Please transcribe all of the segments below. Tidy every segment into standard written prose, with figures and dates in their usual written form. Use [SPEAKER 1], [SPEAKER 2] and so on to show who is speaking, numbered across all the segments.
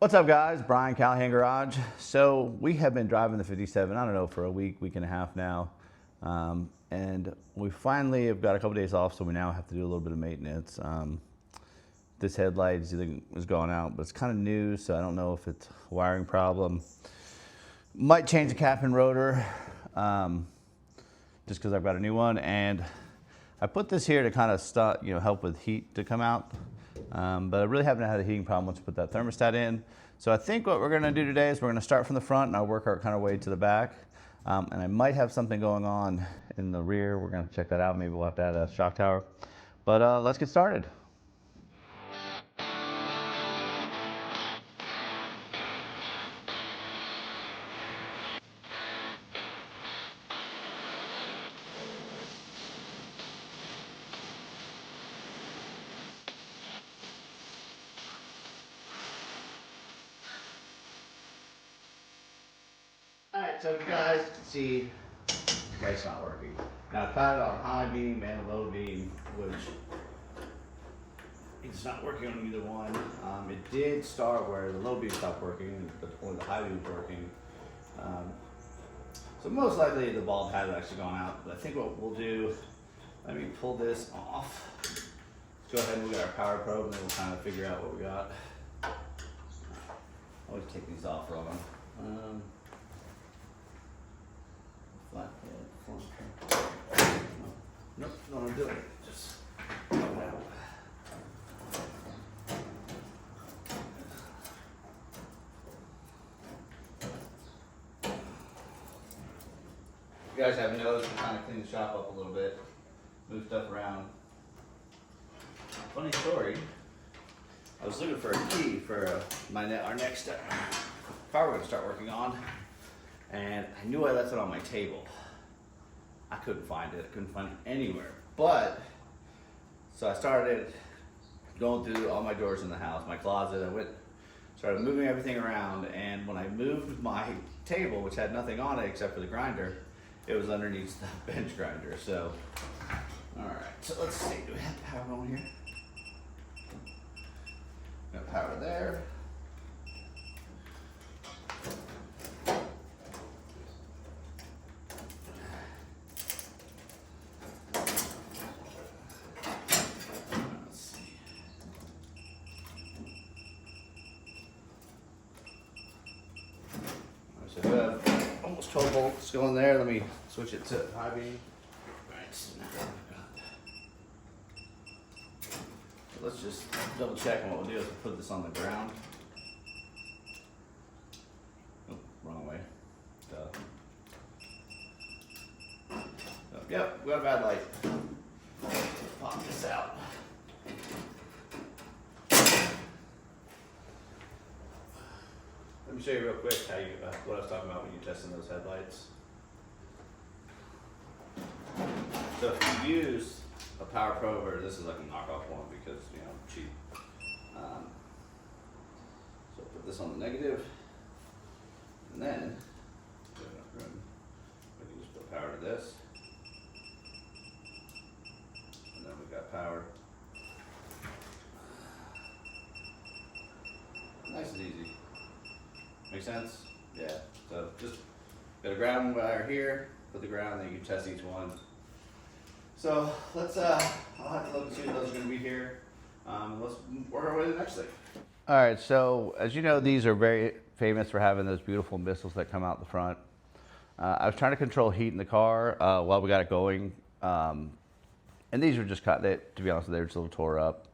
[SPEAKER 1] What's up, guys? Brian, Callahan Garage. So we have been driving the 57, I don't know, for a week and a half now. And we finally have got a couple days off, so we now have to do a little bit of maintenance. This headlight is going out, but it's kind of new, so I don't know if it's a wiring problem. Might change the cap and rotor, just because I've got a new one. And I put this here to kind of stop, help with heat to come out. But I really haven't had a heating problem once I put that thermostat in. So I think what we're going to do today is we're going to start from the front and I'll work our kind of way to the back. And I might have something going on in the rear. We're going to check that out. Maybe we'll have to add a shock tower. But let's get started. Alright, so you guys can see the light's not working. Now I've had it on high beam and low beam, which it's not working on either one. It did start where the low beam stopped working, but only the high beam was working. So most likely the bulb has actually gone out, but I think what we'll do, let me pull this off. Let's go ahead and look at our power probe and then we'll kind of figure out what we got. I always take these off from them. Nope, don't want to do it. Just pop it out. You guys haven't noticed, we kind of cleaned the shop up a little bit, move stuff around. Funny story. I was looking for a key for our next car we're going to start working on, and I knew I left it on my table. I couldn't find it. I couldn't find it anywhere. But so I started going through all my drawers in the house, my closet. I started moving everything around, and when I moved my table, which had nothing on it except for the grinder, it was underneath the bench grinder. So, all right. So let's see. Do we have power on here? Got power there. So we have almost 12 volts going there. Let me switch it to high beam. Alright, so now let's just double check, and what we'll do is we'll put this on the ground. Oh, wrong way. Yep, we got a bad light. Pop this out. Let me show you real quick what I was talking about when you're testing those headlights. So if you use a power probe, or this is like a knockoff one because cheap. So put this on the negative, and then we can just put power to this, and then we've got power. Nice and easy. Make sense? Yeah. So just got a ground wire here, put the ground, then you can test each one. So let's, I'll have to look and see what those are going to be here. Let's work our way to the next thing. All right, so as you know, these are very famous for having those beautiful missiles that come out the front. I was trying to control heat in the car while we got it going. And these were just to be honest, they were just a little tore up.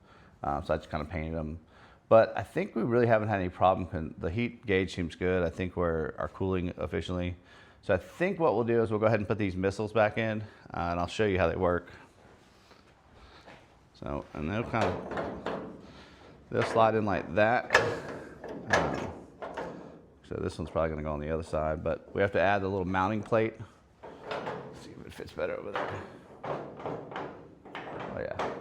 [SPEAKER 1] So I just kind of painted them. But I think we really haven't had any problem. The heat gauge seems good. I think we're cooling efficiently. So I think what we'll do is we'll go ahead and put these missiles back in, and I'll show you how they work. So, and they'll slide in like that. So this one's probably gonna go on the other side, but we have to add the little mounting plate. Let's see if it fits better over there. Oh yeah.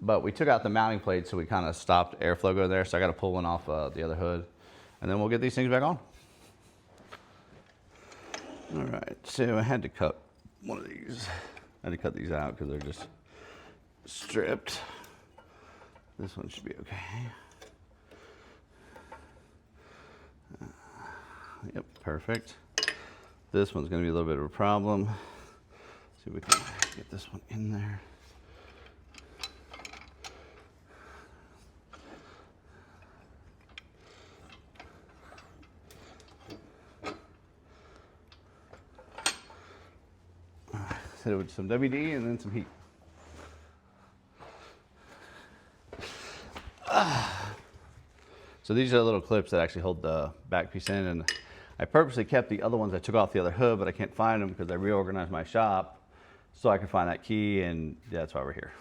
[SPEAKER 1] But we took out the mounting plate, so we kind of stopped airflow going there. So I got to pull one off the other hood, and then we'll get these things back on. All right, so I had to cut one of these. I had to cut these out because they're just stripped. This one should be okay. perfect. This one's going to be a little bit of a problem. See if we can get this one in there. All right, hit it with some WD and then some heat. So these are the little clips that actually hold the back piece in, and I purposely kept the other ones. I took off the other hood, but I can't find them because I reorganized my shop so I could find that key, and yeah, that's why we're here.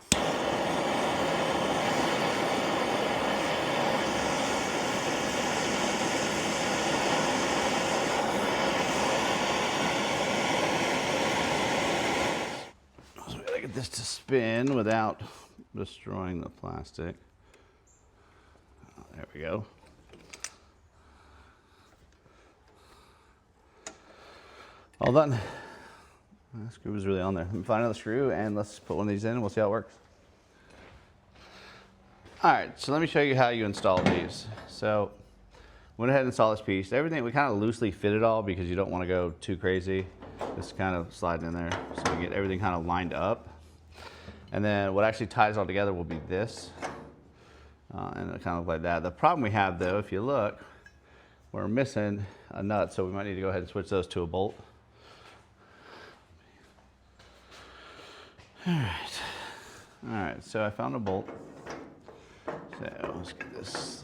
[SPEAKER 1] So we gotta get this to spin without destroying the plastic. Oh, there we go. All done. That screw was really on there. Let me find another screw and let's put one of these in and we'll see how it works. All right, so let me show you how you install these. So went ahead and installed this piece. Everything, we kind of loosely fit it all because you don't want to go too crazy. Just kind of slide in there so we get everything kind of lined up. And then what actually ties it all together will be this. And it kind of look like that. The problem we have though, if you look, we're missing a nut, so we might need to go ahead and switch those to a bolt. All right, so I found a bolt. So let's get this.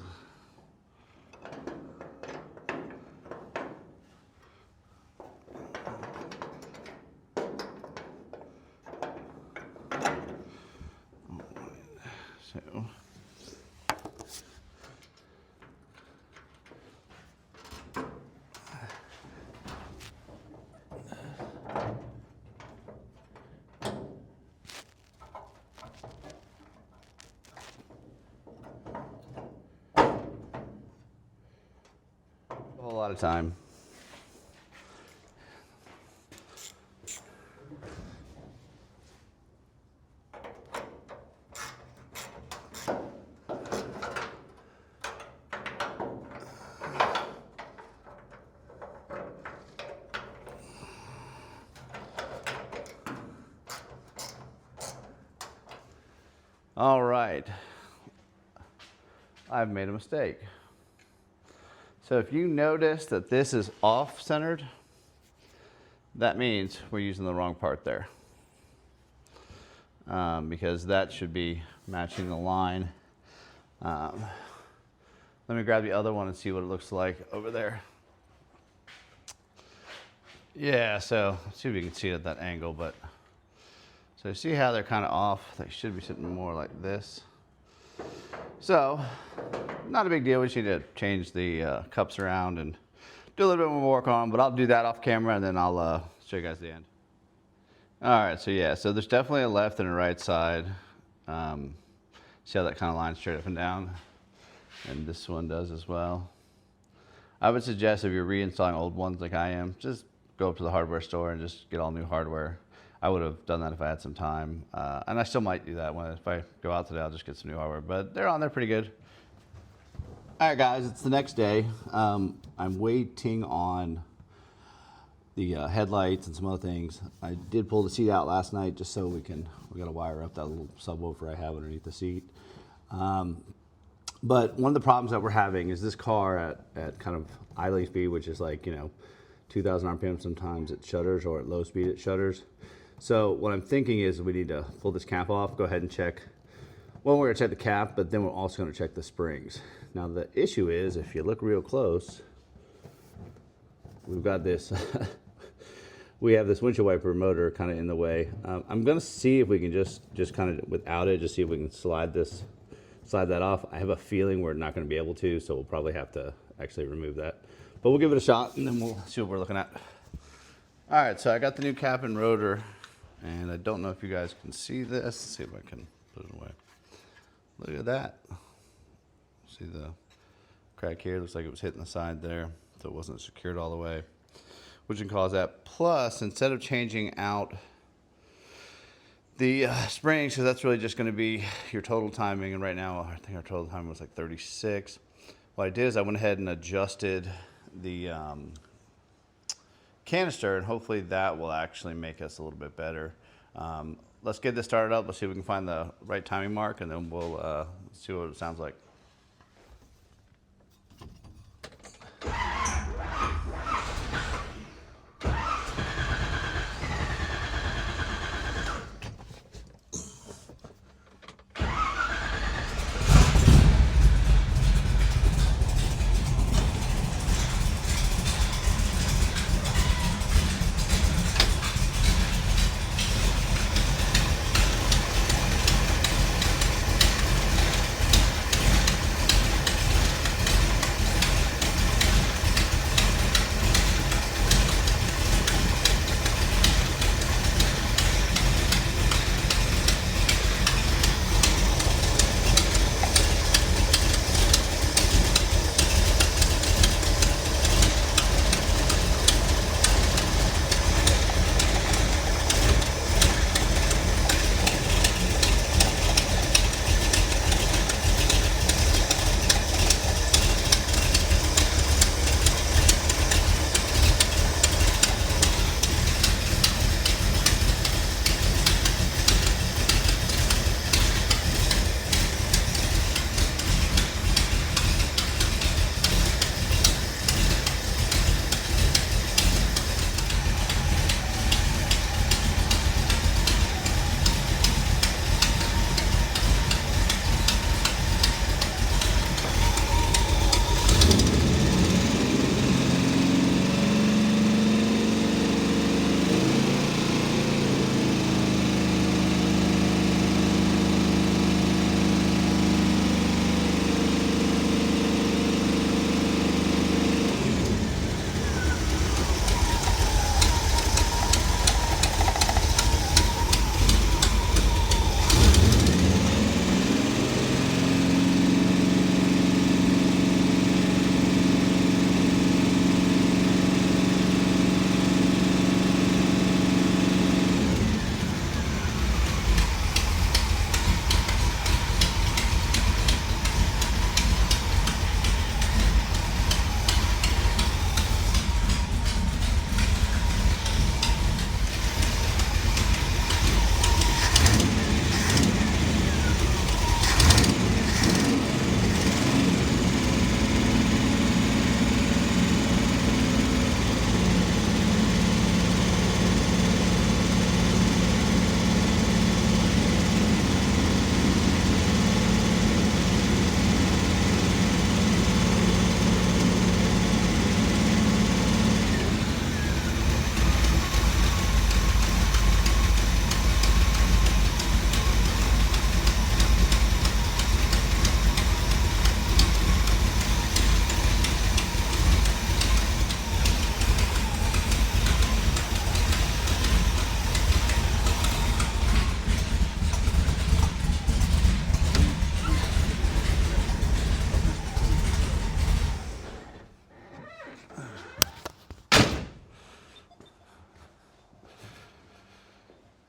[SPEAKER 1] So. A whole lot of time. All right, I've made a mistake. So if you notice that this is off-centered, that means we're using the wrong part there. Because that should be matching the line. Let me grab the other one and see what it looks like over there. Yeah, so let's see if we can see it at that angle, but so you see how they're kind of off? They should be sitting more like this. So, not a big deal. We just need to change the cups around and do a little bit more work on them, but I'll do that off camera and then I'll show you guys the end. All right, so yeah, so there's definitely a left and a right side. See how that kind of lines straight up and down? And this one does as well. I would suggest if you're reinstalling old ones like I am, just go up to the hardware store and just get all new hardware. I would have done that if I had some time, and I still might do that if I go out today. I'll just get some new hardware, but they're on there pretty good. All right, guys, it's the next day. I'm waiting on the headlights and some other things. I did pull the seat out last night just so we got to wire up that little subwoofer I have underneath the seat. But one of the problems that we're having is this car at kind of idling speed, which is like 2,000 RPM sometimes it shutters, or at low speed it shutters. So what I'm thinking is we need to pull this cap off, go ahead and check. Well, we're gonna check the cap, but then we're also gonna check the springs. Now the issue is, if you look real close, we've got this, we have this windshield wiper motor kind of in the way. I'm gonna see if we can just kind of without it, just see if we can slide that off. I have a feeling we're not gonna be able to, so we'll probably have to actually remove that. But we'll give it a shot and then we'll see what we're looking at. All right, so I got the new cap and rotor. And I don't know if you guys can see this. Let's see if I can put it away. Look at that. See the crack here? Looks like it was hitting the side there, so it wasn't secured all the way, which can cause that. Plus, instead of changing out the springs, because that's really just going to be your total timing, and right now I think our total time was like 36. What I did is I went ahead and adjusted the canister, and hopefully that will actually make us a little bit better. Let's get this started up. Let's see if we can find the right timing mark, and then we'll see what it sounds like.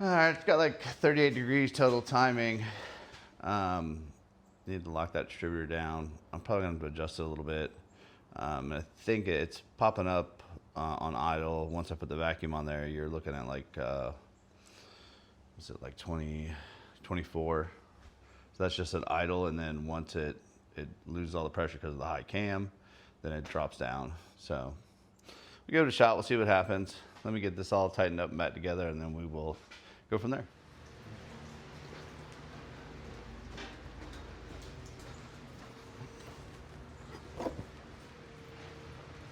[SPEAKER 1] All right, it's got like 38 degrees total timing. Need to lock that distributor down. I'm probably going to adjust it a little bit. I think it's popping up on idle. Once I put the vacuum on there, you're looking at like, what's it, like 20, 24. So that's just an idle, and then once it loses all the pressure because of the high cam, then it drops down. So we give it a shot. We'll see what happens. Let me get this all tightened up and back together, and then we will go from there.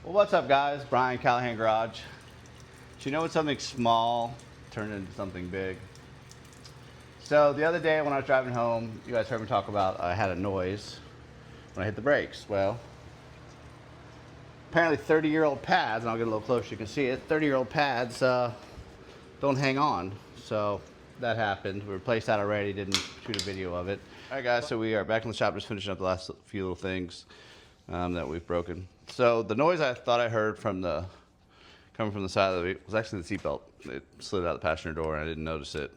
[SPEAKER 1] Well, what's up, guys? Brian, Callahan Garage. Do you know when something small turned into something big? So the other day when I was driving home, you guys heard me talk about I had a noise when I hit the brakes. Well, apparently 30-year-old pads, and I'll get a little closer, you can see it, 30-year-old pads don't hang on. So that happened. We replaced that already, didn't shoot a video of it. All right, guys, so we are back in the shop just finishing up the last few little things that we've broken. So the noise I thought I heard coming from the side of the vehicle was actually the seatbelt. It slid out the passenger door and I didn't notice it.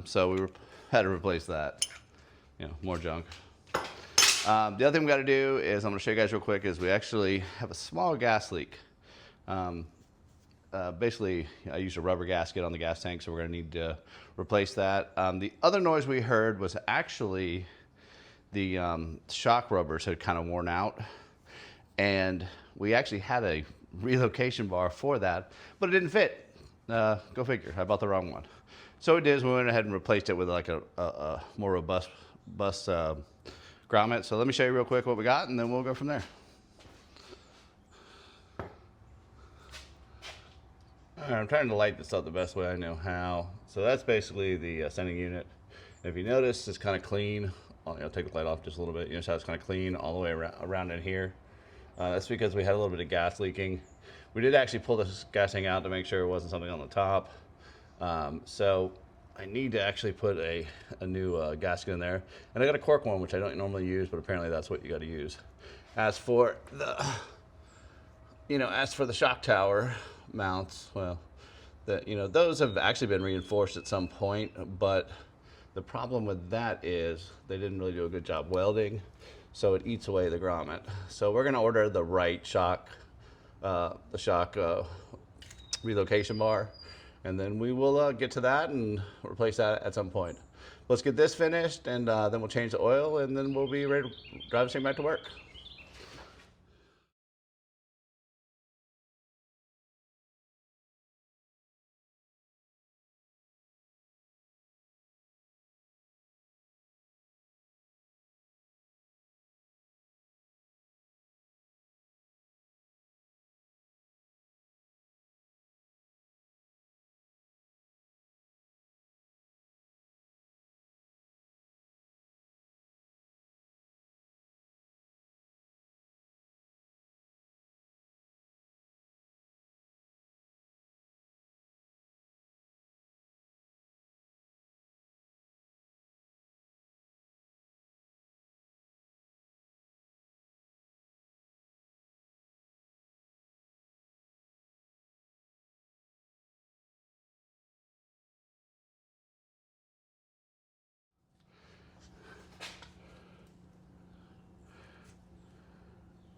[SPEAKER 1] So we had to replace that. More junk. The other thing we got to do is, I'm going to show you guys real quick, is we actually have a small gas leak. basically I used a rubber gasket on the gas tank, so we're going to need to replace that. The other noise we heard was actually the shock rubbers had kind of worn out, and we actually had a relocation bar for that, but it didn't fit. Go figure, I bought the wrong one. So it is, we went ahead and replaced it with like a more robust grommet. So let me show you real quick what we got, and then we'll go from there. All right, I'm trying to light this up the best way I know how. So that's basically the sending unit. And if you notice, it's kind of clean. I'll take the light off just a little bit. You notice how it's kind of clean all the way around in here. That's because we had a little bit of gas leaking. We did actually pull this gas tank out to make sure it wasn't something on the top. So I need to actually put a new gasket in there. And I got a cork one, which I don't normally use, but apparently that's what you got to use. As for the, as for the shock tower mounts, well, those have actually been reinforced at some point, but the problem with that is they didn't really do a good job welding, so it eats away the grommet. So we're going to order the right shock, relocation bar, and then we will get to that and replace that at some point. Let's get this finished, and then we'll change the oil, and then we'll be ready to drive this thing back to work.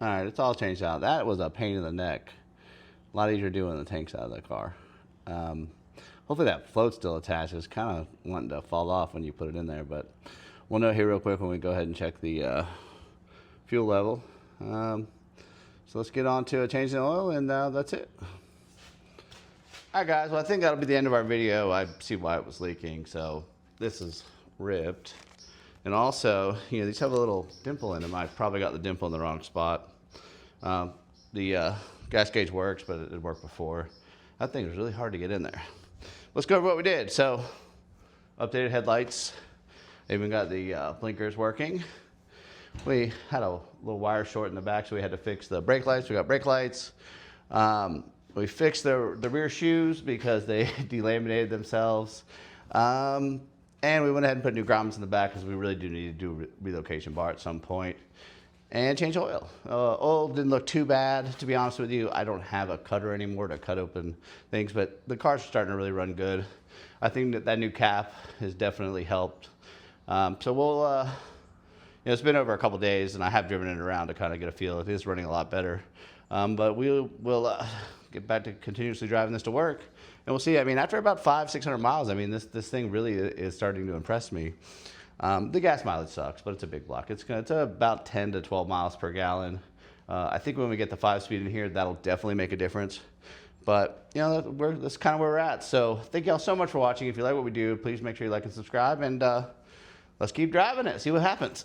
[SPEAKER 1] All right, it's all changed out. That was a pain in the neck. A lot easier doing the tanks out of the car. Hopefully that float's still attached. It's kind of wanting to fall off when you put it in there, but we'll know here real quick when we go ahead and check the fuel level. So let's get on to changing the oil, and that's it. All right, guys, well, I think that'll be the end of our video. I see why it was leaking, so this is ripped. And also, these have a little dimple in them. I probably got the dimple in the wrong spot. The gas gauge works, but it worked before. That thing was really hard to get in there. Let's go over what we did. So, updated headlights. Even got the blinkers working. We had a little wire short in the back, so we had to fix the brake lights. We got brake lights. We fixed the rear shoes because they delaminated themselves. And we went ahead and put new grommets in the back because we really do need to do a relocation bar at some point. And change oil. Oil didn't look too bad, to be honest with you. I don't have a cutter anymore to cut open things, but the car's starting to really run good. I think that new cap has definitely helped. So we'll, it's been over a couple days, and I have driven it around to kind of get a feel. It is running a lot better. But we'll get back to continuously driving this to work. And we'll see. I mean, after about 500-600 miles, I mean, this thing really is starting to impress me. The gas mileage sucks, but it's a big block. It's about 10 to 12 miles per gallon. I think when we get the 5-speed in here, that'll definitely make a difference. But, that's kind of where we're at. So thank y'all so much for watching. If you like what we do, please make sure you like and subscribe. And let's keep driving it, see what happens.